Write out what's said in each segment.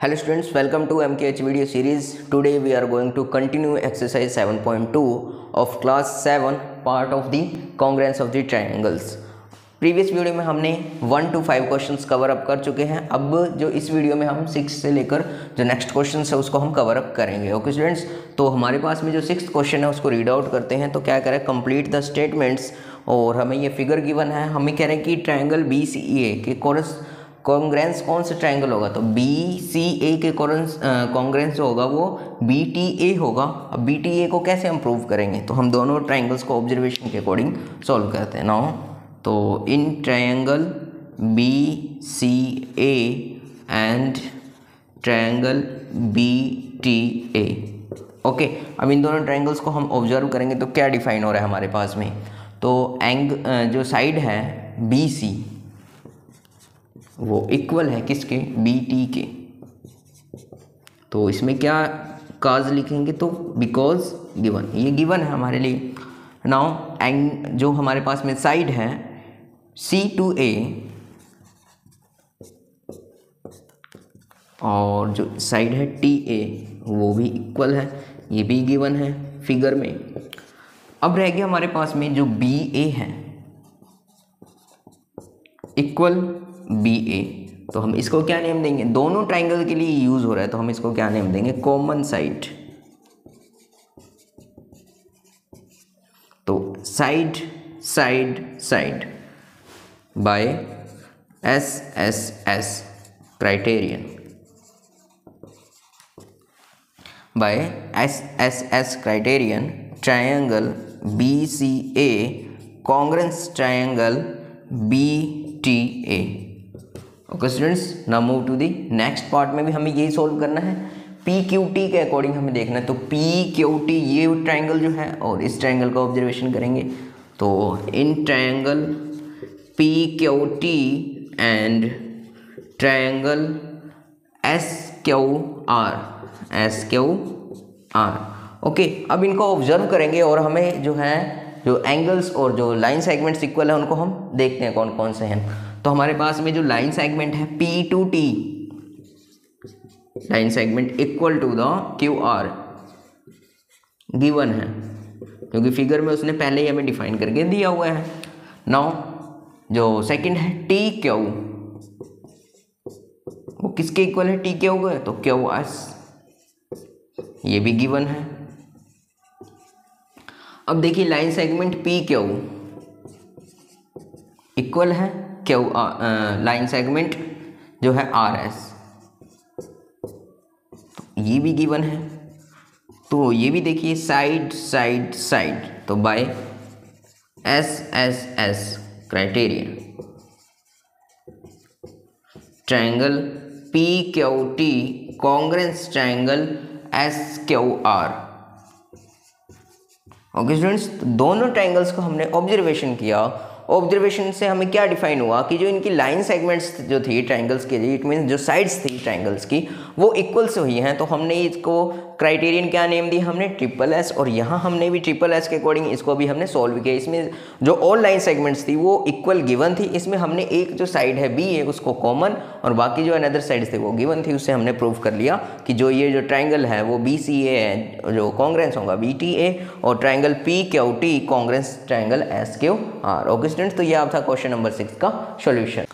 Hello students, welcome to MKH video series. Today we are going to continue exercise 7.2 of class 7 part of the congruence of the triangles. Previous video में हमने 1 to 5 questions cover up कर चुके हैं. अब जो इस video में हम 6 से लेकर जो नेक्स्ट क्वेश्चन है उसको हम कवर अप करेंगे. ओके स्टूडेंट्स, तो हमारे पास में जो 6th क्वेश्चन है उसको रीड आउट करते हैं. तो क्या करें, कंप्लीट द स्टेटमेंट्स. और हमें ये फिगर गिवन है, हमें कह रहे हैं कि ट्राइंगल बी सी ए के कॉन्ग्रेंस कौन सा ट्राइंगल होगा. तो बी सी ए के कॉन्ग्रेंस जो होगा वो बी टी ए होगा. अब बी टी ए को कैसे हम प्रूव करेंगे, तो हम दोनों ट्राइंगल्स को ऑब्जर्वेशन के अकॉर्डिंग सॉल्व करते हैं. नाउ तो in triangle B C A and triangle B T A. Okay, अब इन दोनों ट्राइंगल्स को हम ऑब्जर्व करेंगे तो क्या डिफाइन हो रहा है हमारे पास में. तो जो साइड है बी सी वो इक्वल है किसके, बी टी के. तो इसमें क्या काज लिखेंगे, तो बिकॉज गिवन, ये गिवन है हमारे लिए. नाउ जो हमारे पास में साइड है सी टू ए और जो साइड है टी ए वो भी इक्वल है, ये भी गिवन है फिगर में. अब रह गया हमारे पास में जो बी ए है इक्वल बी ए. तो हम इसको क्या नेम देंगे, दोनों ट्राइंगल के लिए यूज हो रहा है तो हम इसको क्या नेम देंगे, कॉमन साइड. तो side side side by S S S criterion, by S S S criterion triangle B C A congruence triangle B T A. Okay students, now move to the next part में भी हमें यही solve करना है. P Q T के according हमें देखना है. तो पी क्यू टी ये ट्राइंगल जो है और इस ट्राइंगल का ऑब्जर्वेशन करेंगे. तो in triangle P Q T and triangle S Q R. Okay, अब इनको ऑब्जर्व करेंगे और हमें जो है जो एंगल्स और जो लाइन सेगमेंट्स इक्वल है उनको हम देखते हैं कौन कौन से हैं. तो हमारे पास में जो लाइन सेगमेंट है P to T, line segment equal to the Q R given है क्योंकि फिगर में उसने पहले ही हमें डिफाइन करके दिया हुआ है. नाउ जो सेकंड है टी क्यू, वो किसके इक्वल है, टी क्यू को है तो क्यू एस, ये भी गिवन है. अब देखिए line segment P Q equal है क्यू लाइन सेगमेंट जो है आर एस, तो ये भी गिवन है. तो ये भी देखिए साइड साइड साइड, तो bye S S S criterion triangle P Q T congruence triangle S Q R. Okay students, दोनों ट्राइंगल्स को हमने ऑब्जर्वेशन किया. ऑब्जर्वेशन से हमें क्या डिफाइन हुआ कि जो इनकी लाइन सेगमेंट्स जो थी ट्राइंगल्स के लिए, इट मीन जो साइड्स थी ट्राइंगल्स की वो इक्वल से हुई हैं. तो हमने इसको क्राइटेरियन क्या नेम दिया, हमने ट्रिपल एस. और यहाँ हमने भी ट्रिपल एस के अकॉर्डिंग इसको भी हमने सॉल्व किया. इसमें जो ऑल लाइन सेगमेंट्स थी वो इक्वल गिवन थी. इसमें हमने एक जो साइड है बी है उसको कॉमन और बाकी जो अनदर साइड थे वो गिवन थी. उससे हमने प्रूव कर लिया कि जो ये जो ट्राइंगल है वो बी सी ए है, जो कॉन्ग्रेंस होगा बी टी ए, और triangle P Q T congruence triangle S Q R. Okay students, तो ये आप था क्वेश्चन नंबर 6 का solution.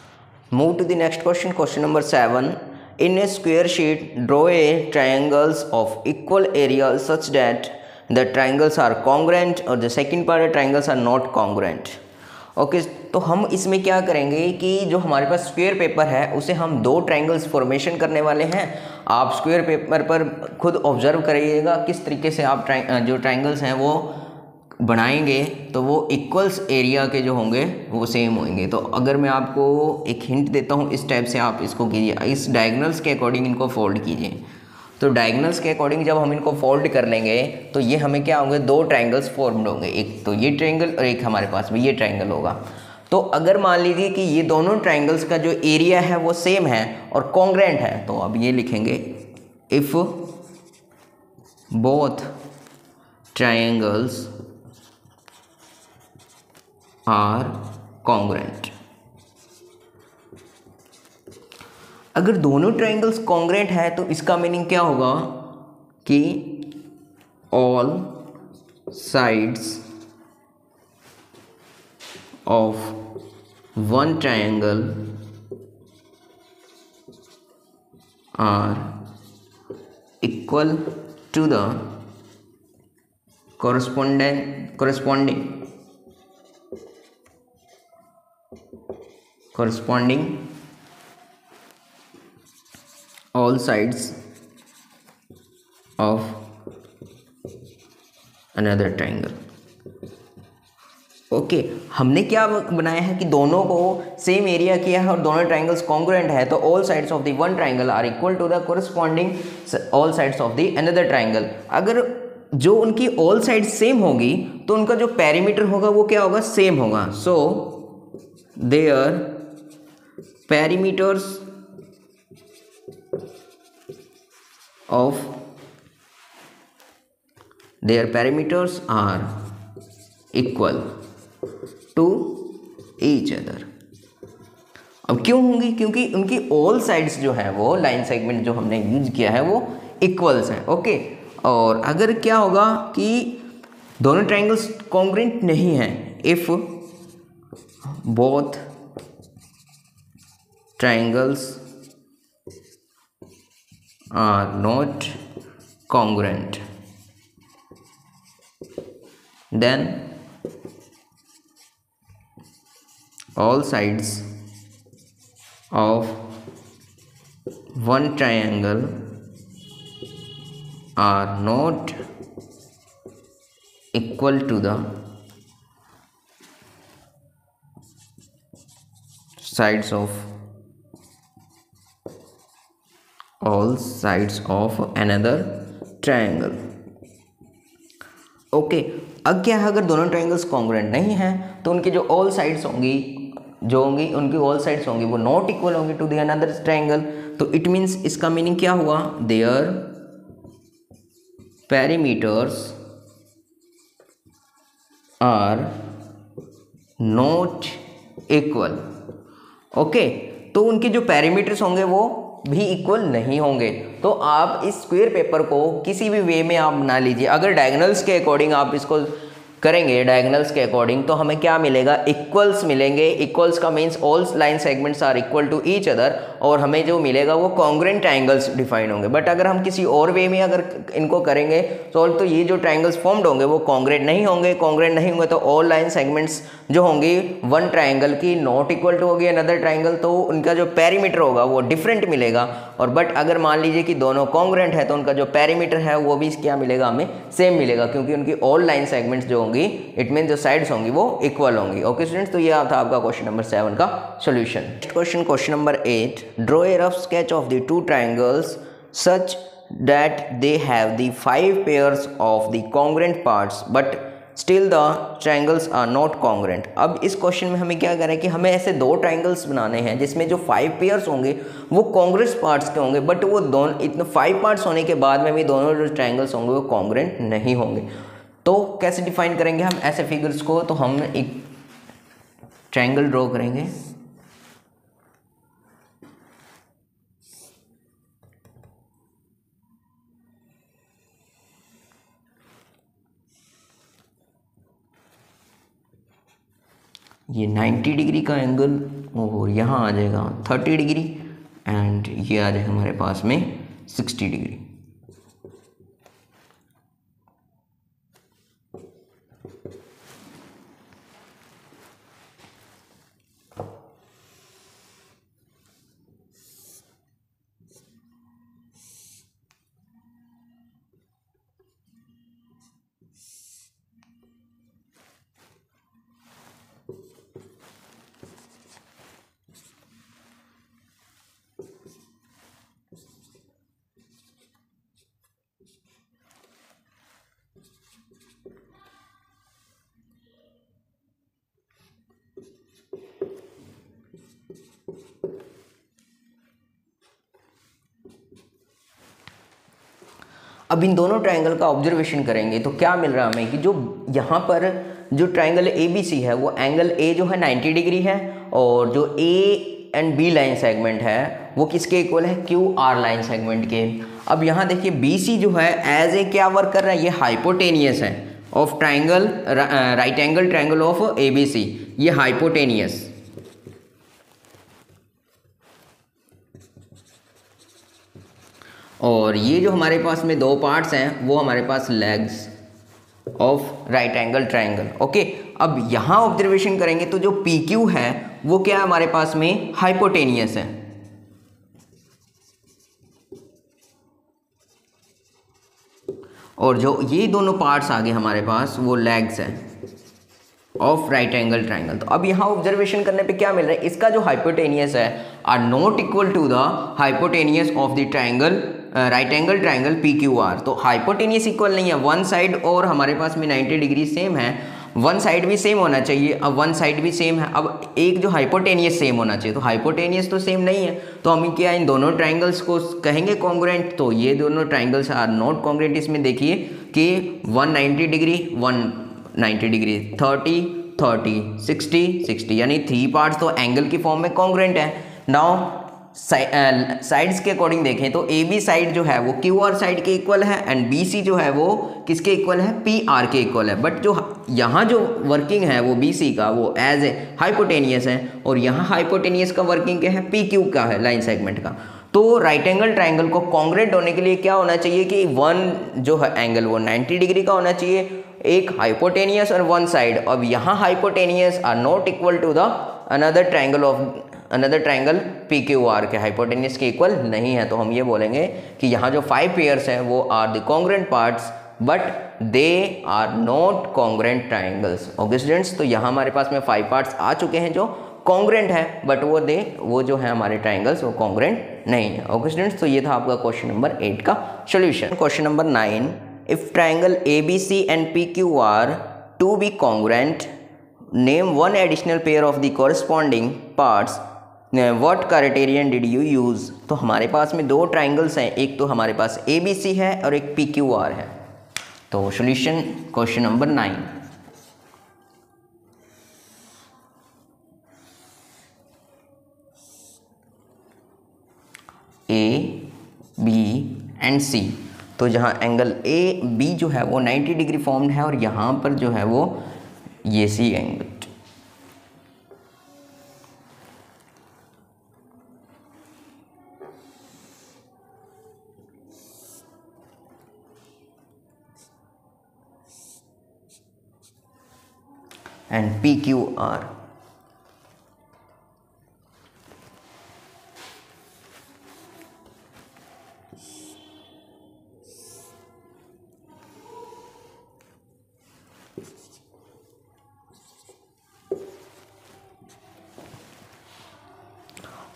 Move to the next question, question number 7. In a square sheet, draw a triangles of equal area such that the triangles are congruent और the second part of triangles are not congruent. Okay, तो हम इसमें क्या करेंगे कि जो हमारे पास square paper है उसे हम दो ट्राइंगल्स फॉर्मेशन करने वाले हैं. आप स्क्वायर पेपर पर खुद ऑब्जर्व करिएगा किस तरीके से आप जो ट्राइंगल्स हैं वो बनाएंगे तो वो इक्वल्स एरिया के जो होंगे वो सेम होंगे. तो अगर मैं आपको एक हिंट देता हूँ, इस टाइप से आप इसको कीजिए, इस डायगोनल्स के अकॉर्डिंग इनको फोल्ड कीजिए. तो डायगोनल्स के अकॉर्डिंग जब हम इनको फोल्ड कर लेंगे तो ये हमें क्या होंगे, दो ट्राइंगल्स फॉर्म्ड होंगे. एक तो ये ट्राइंगल और एक हमारे पास में ये ट्राइंगल होगा. तो अगर मान लीजिए कि ये दोनों ट्राइंगल्स का जो एरिया है वो सेम है और कॉन्ग्रेंट है, तो अब ये लिखेंगे if both triangles are congruent. अगर दोनों ट्राइंगल्स कॉन्ग्रुएंट है तो इसका मीनिंग क्या होगा कि all sides of one triangle are equal to the corresponding all sides of another triangle. Okay हमने क्या बनाया है कि दोनों को सेम एरिया किया है और दोनों ट्राइंगल्स कॉन्ग्रुएंट है, तो all sides of the one triangle are equal to the corresponding all sides of the another triangle. अगर जो उनकी ऑल साइड्स सेम होगी तो उनका जो पेरीमीटर होगा वो क्या होगा, सेम होगा। So their perimeters are equal to each other। अब क्यों होंगी, क्योंकि उनकी ऑल साइड्स जो है वो लाइन सेगमेंट जो हमने यूज किया है वो इक्वल्स हैं। ओके, और अगर क्या होगा कि दोनों ट्राइंगल्स कॉन्ग्रुएंट नहीं हैं, if both triangles are not congruent, then all sides of one triangle are not equal to the sides of all sides of another triangle। Okay, अब क्या है, अगर दोनों ट्राइंगल्स कॉन्ग्रुएंट नहीं हैं तो उनकी जो ऑल साइड्स होंगी उनकी ऑल साइड्स होंगी वो नॉट इक्वल होंगी टू द अनदर ट्राइंगल। तो इट मीन्स इसका मीनिंग क्या हुआ, their perimeters are not equal. Okay, तो उनके जो पेरीमीटर्स होंगे वो भी इक्वल नहीं होंगे। तो आप इस स्क्वायर पेपर को किसी भी वे में आप बना लीजिए। अगर डायगोनल्स के अकॉर्डिंग आप इसको करेंगे, डायगोनल्स के अकॉर्डिंग, तो हमें क्या मिलेगा, इक्वल्स मिलेंगे। इक्वल्स का means all line segments are equal to each other, और हमें जो मिलेगा वो कॉन्ग्रुएंट ट्राइंगल्स डिफाइन होंगे। बट अगर हम किसी और वे में अगर इनको करेंगे सॉल्व, तो ये जो ट्राइंगल्स फॉर्म्ड होंगे वो कॉन्ग्रुएंट नहीं होंगे। कॉन्ग्रुएंट नहीं होंगे तो ऑल लाइन सेगमेंट्स जो होंगी वन ट्राइंगल की नॉट इक्वल टू होगी अनदर ट्राइंगल, तो उनका जो पेरीमीटर होगा वो डिफरेंट मिलेगा। और बट अगर मान लीजिए कि दोनों कॉन्ग्रुएंट है तो उनका जो पेरीमीटर है वो भी क्या मिलेगा, हमें सेम मिलेगा, क्योंकि उनकी ऑल लाइन सेगमेंट्स जो होंगी, इट मीन जो साइड्स होंगी वो इक्वल होंगी। ओके स्टूडेंट्स, तो ये था आपका क्वेश्चन नंबर 7 का solution. Next question number 8, draw a rough sketch of the two triangles such that they have the 5 pairs of the congruent parts but still the triangles are not congruent. अब इस question में हमें क्या करें कि हमें ऐसे दो ट्राइंगल्स बनाने हैं जिसमें जो 5 पेयर्स होंगे वो कॉन्ग्रुएंट पार्ट्स के होंगे, बट वो दोनों इतने 5 पार्ट्स होने के बाद में भी दोनों जो ट्राइंगल्स होंगे वो कॉन्ग्रुएंट नहीं होंगे। तो कैसे डिफाइन करेंगे हम ऐसे फिगर्स को, तो हम एक ट्राइंगल ड्रॉ करेंगे। ये 90 डिग्री का एंगल और यहाँ आ जाएगा 30 डिग्री एंड ये आ जाएगा हमारे पास में 60 डिग्री। अब इन दोनों ट्राइंगल का ऑब्जर्वेशन करेंगे तो क्या मिल रहा है हमें कि जो यहाँ पर जो ट्राइंगल ABC है वो एंगल A जो है 90 डिग्री है, और जो A and B line segment है वो किसके इक्वल है, क्यू आर लाइन सेगमेंट के। अब यहाँ देखिए बी सी जो है एज ए क्या वर्क कर रहा है, ये हाइपोटेनियस है of triangle, right angle triangle of A B C, ये हाइपोटेनियस। और ये जो हमारे पास में दो पार्ट्स हैं वो हमारे पास legs of right angle triangle. Okay, अब यहाँ ऑब्जर्वेशन करेंगे तो जो पी क्यू है वो क्या है हमारे पास में, हाइपोटेनियस है। और जो ये दोनों पार्ट्स आगे हमारे पास वो लेग्स हैं ऑफ राइट एंगल ट्राइंगल। तो अब यहाँ ऑब्जर्वेशन करने पे क्या मिल रहा है, इसका जो हाइपोटेनियस है are not equal to the hypotenuse of the triangle right angle triangle P Q R. तो हाइपोटेनियस इक्वल नहीं है, वन साइड और हमारे पास में 90 डिग्री सेम है, वन साइड भी सेम होना चाहिए। अब वन साइड भी सेम है, अब एक जो हाइपोटेनियस सेम होना चाहिए, तो हाइपोटेनियस तो सेम नहीं है, तो हम क्या इन दोनों ट्राइंगल्स को कहेंगे कॉन्ग्रुएंट। तो ये दोनों ट्राइंगल्स आर नॉट कॉन्ग्रुएंट। इसमें देखिए कि 190 डिग्री 190 डिग्री 30 30 60 60 यानी 3 पार्ट्स तो एंगल की फॉर्म में कॉन्ग्रुएंट है। नाउ साइड्स के अकॉर्डिंग देखें तो ए बी साइड जो है वो क्यू आर साइड के इक्वल है एंड बी सी जो है वो किसके इक्वल है, पी आर के इक्वल है। बट जो यहाँ जो वर्किंग है वो बी सी का वो एज ए हाइपोटेनियस है, और यहाँ हाइपोटेनियस का वर्किंग क्या है, पी क्यू का है लाइन सेगमेंट का। तो राइट एंगल ट्राइंगल को कॉन्ग्रुएंट होने के लिए क्या होना चाहिए कि वन जो है एंगल वो 90 डिग्री का होना चाहिए, एक हाइपोटेनियस और वन साइड। अब यहाँ hypotenuse are not equal to the another triangle P Q R के हाइपोटेनियस के इक्वल नहीं है। तो हम ये बोलेंगे कि यहाँ जो 5 पेयर्स हैं वो are the congruent parts but they are not congruent triangles. Okay students, तो यहाँ हमारे पास में 5 पार्ट्स आ चुके हैं जो कॉन्ग्रुएंट है, बट वो जो है हमारे ट्राइंगल्स वो कॉन्ग्रुएंट नहीं है। ओके स्टूडेंट्स, तो ये था आपका क्वेश्चन नंबर 8 का solution. Question number 9, if triangle ABC and PQR to be congruent, name one additional pair of the corresponding parts, what criterion did you use. तो हमारे पास में दो ट्राइंगल्स हैं, एक तो हमारे पास ABC है और एक PQR है। तो solution question number 9, A B and C। तो जहाँ एंगल AB जो है वो 90 डिग्री फॉर्म्ड है और यहाँ पर जो है वो ये C angle. and PQR।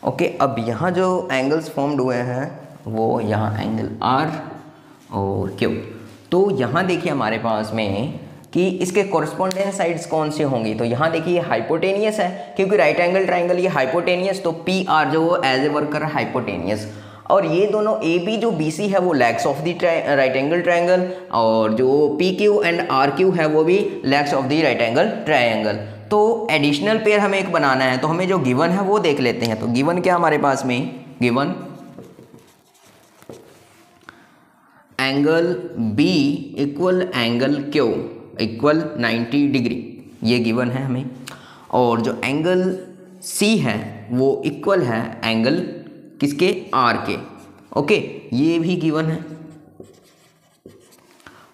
Okay, अब यहाँ जो एंगल्स फॉर्म्ड हुए हैं वो यहाँ एंगल R और Q। तो यहाँ देखिए हमारे पास में कि इसके कॉरस्पॉन्डेंस साइड्स कौन से होंगी। तो यहाँ देखिए हाइपोटेनियस है क्योंकि राइट एंगल ट्राइंगल ये हाइपोटेनियस, तो पी आर जो वो एज ए वर्क कर रहा है हाइपोटेनियस। और ये दोनों ए बी जो बी सी है वो legs of the right angle triangle, और जो P Q and R Q है वो भी legs of the right angle triangle. तो एडिशनल पेयर हमें एक बनाना है, तो हमें जो गिवन है वो देख लेते हैं। तो गिवन क्या हमारे पास में, given angle B equal angle Q equal 90 degree, ये गिवन है हमें। और जो एंगल सी है वो इक्वल है एंगल किसके, आर के। ओके, ये भी गिवन है।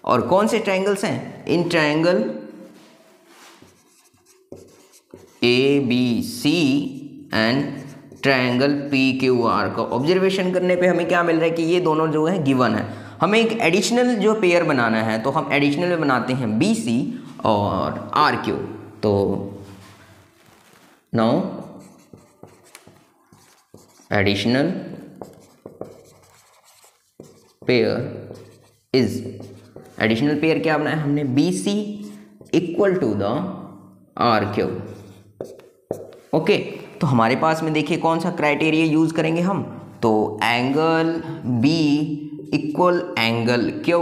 और कौन से ट्रायंगल्स हैं, in triangle A B C and triangle P Q R का ऑब्जर्वेशन करने पे हमें क्या मिल रहा है कि ये दोनों जो है गिवन है। हमें एक एडिशनल जो पेयर बनाना है, तो हम एडिशनल में बनाते हैं बी सी और आर क्यू। तो now additional pair is, additional pair क्या बनाया हमने, B C equal to the R Q. Okay, तो हमारे पास में देखिए कौन सा क्राइटेरिया यूज करेंगे हम, तो angle B equal angle Q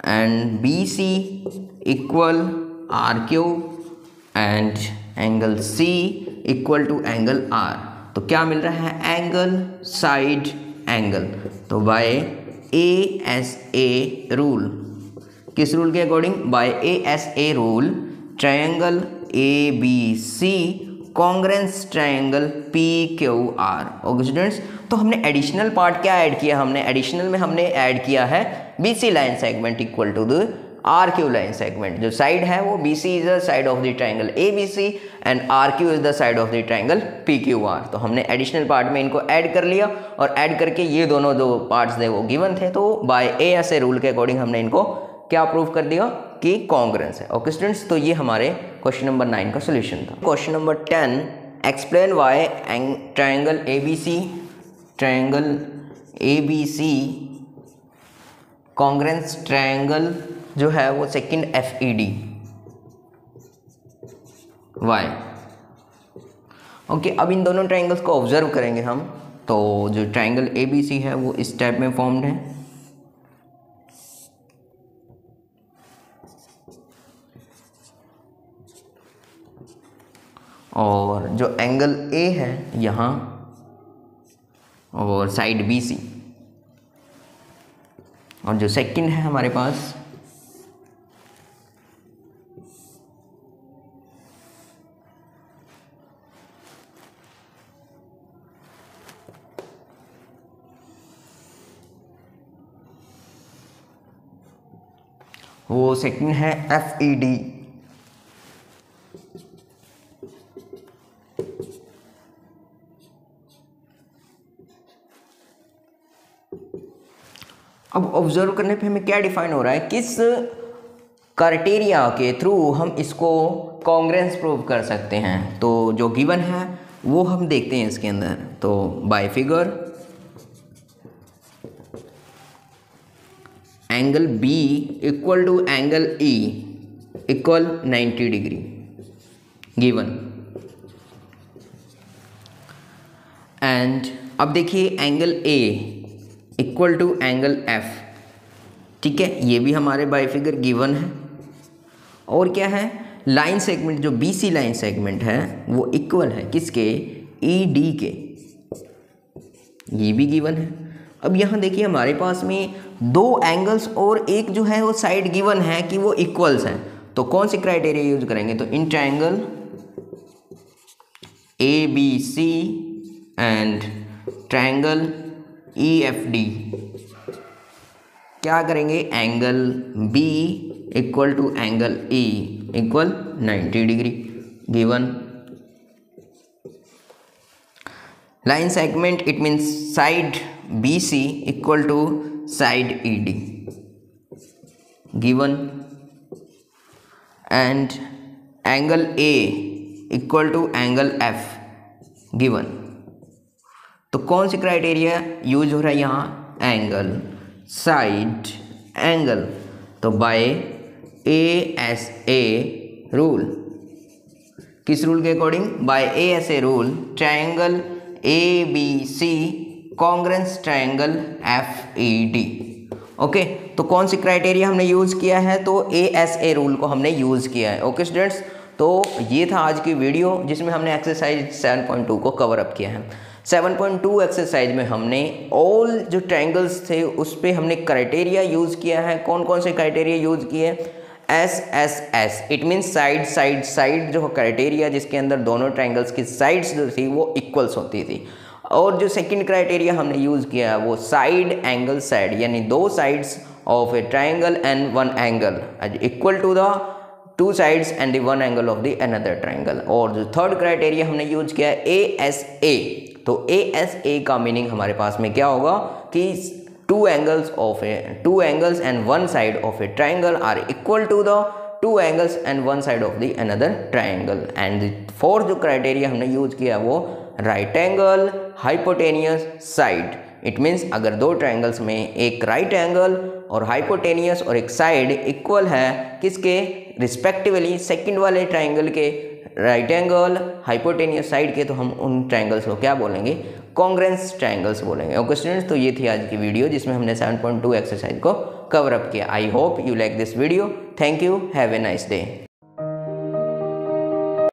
and B C equal R Q and angle C equal to angle R. तो क्या मिल रहा है, एंगल साइड एंगल। तो बाय ASA रूल, किस रूल के according, by ASA rule triangle ABC congruence triangle PQR। Okay students, तो हमने एडिशनल पार्ट क्या ऐड किया, हमने एडिशनल में हमने ऐड किया है BC line segment equal to the RQ line segment. जो साइड है वो BC is the side of the triangle ABC and RQ is the side of the triangle PQR। तो हमने एडिशनल पार्ट में इनको ऐड कर लिया और ऐड करके ये दोनों जो पार्ट्स थे वो गिवन थे, तो बाय ASA रूल के अकॉर्डिंग हमने इनको क्या प्रूव कर दिया कि कॉन्ग्रेंस है। ओके स्टूडेंट्स, तो ये हमारे क्वेश्चन नंबर 9 का सोल्यूशन था। Question number 10, explain why triangle ABC congruence triangle जो है वो सेकंड FED वाई। ओके, अब इन दोनों ट्रायंगल्स को ऑब्जर्व करेंगे हम। तो जो ट्रायंगल ABC है वो इस टाइप में फॉर्म्ड है, और जो एंगल A है यहाँ और साइड BC, और जो सेकंड है हमारे पास वो सेकंड है FED। अब ऑब्जर्व करने पे हमें क्या डिफाइन हो रहा है, किस क्राइटेरिया के थ्रू हम इसको कॉन्ग्रेंस प्रूव कर सकते हैं। तो जो गिवन है वो हम देखते हैं इसके अंदर। तो by figure angle B equal to angle E equal 90 degree given. And अब देखिए angle A equal to angle F, ठीक है, ये भी हमारे बाय फिगर गिवन है। और क्या है, लाइन सेगमेंट जो BC लाइन सेगमेंट है वो इक्वल है किसके, ED के, ये भी गिवन है। अब यहाँ देखिए हमारे पास में दो एंगल्स और एक जो है वो साइड गिवन है कि वो इक्वल्स हैं। तो कौन सी क्राइटेरिया यूज करेंगे, तो in triangle ABC and triangle EFD क्या करेंगे, angle B equal to angle E equal 90 degree given. Line segment it means side BC equal to side ED given. And angle A equal to angle F given. तो कौन सी criteria use हो रहा है यहाँ, angle side angle. तो by ASA rule, किस rule के according, by ASA rule triangle ABC congruence triangle FED। Okay, तो कौन सी क्राइटेरिया हमने यूज किया है, तो ASA रूल को हमने यूज किया है। ओके स्टूडेंट्स, तो ये था आज की वीडियो जिसमें हमने एक्सरसाइज 7.2 को कवर अप किया है। 7.2 एक्सरसाइज में हमने ऑल जो ट्रायंगल्स थे उस पे हमने क्राइटेरिया यूज़ किया है। कौन कौन से क्राइटेरिया यूज़ किए, SSS it means side side side जो क्राइटेरिया जिसके अंदर दोनों ट्रायंगल्स की साइड्स जो थी वो इक्वल्स होती थी। और जो सेकंड क्राइटेरिया हमने यूज़ किया है वो साइड एंगल साइड, यानी दो sides of a triangle and one angle equal to the two sides and the one angle of the another triangle. और जो थर्ड क्राइटेरिया हमने यूज किया है ASA। तो ASA का मीनिंग हमारे पास में क्या होगा कि two angles and one side of a triangle are equal to the two angles and one side of the another triangle. And fourth जो क्राइटेरिया हमने यूज किया वो right angle hypotenuse side. It means अगर दो triangles में एक right angle और hypotenuse और एक साइड इक्वल है किसके रिस्पेक्टिवली, सेकंड वाले ट्रायंगल के राइट एंगल हाइपोटेनियस साइड के, तो हम उन ट्रायंगल्स को क्या बोलेंगे, कॉन्ग्रेंस ट्रायंगल्स बोलेंगे। ओके स्टूडेंट्स, तो ये थी आज की वीडियो जिसमें हमने 7.2 एक्सरसाइज को कवर अप किया। I hope you like this video. Thank you, have a nice day.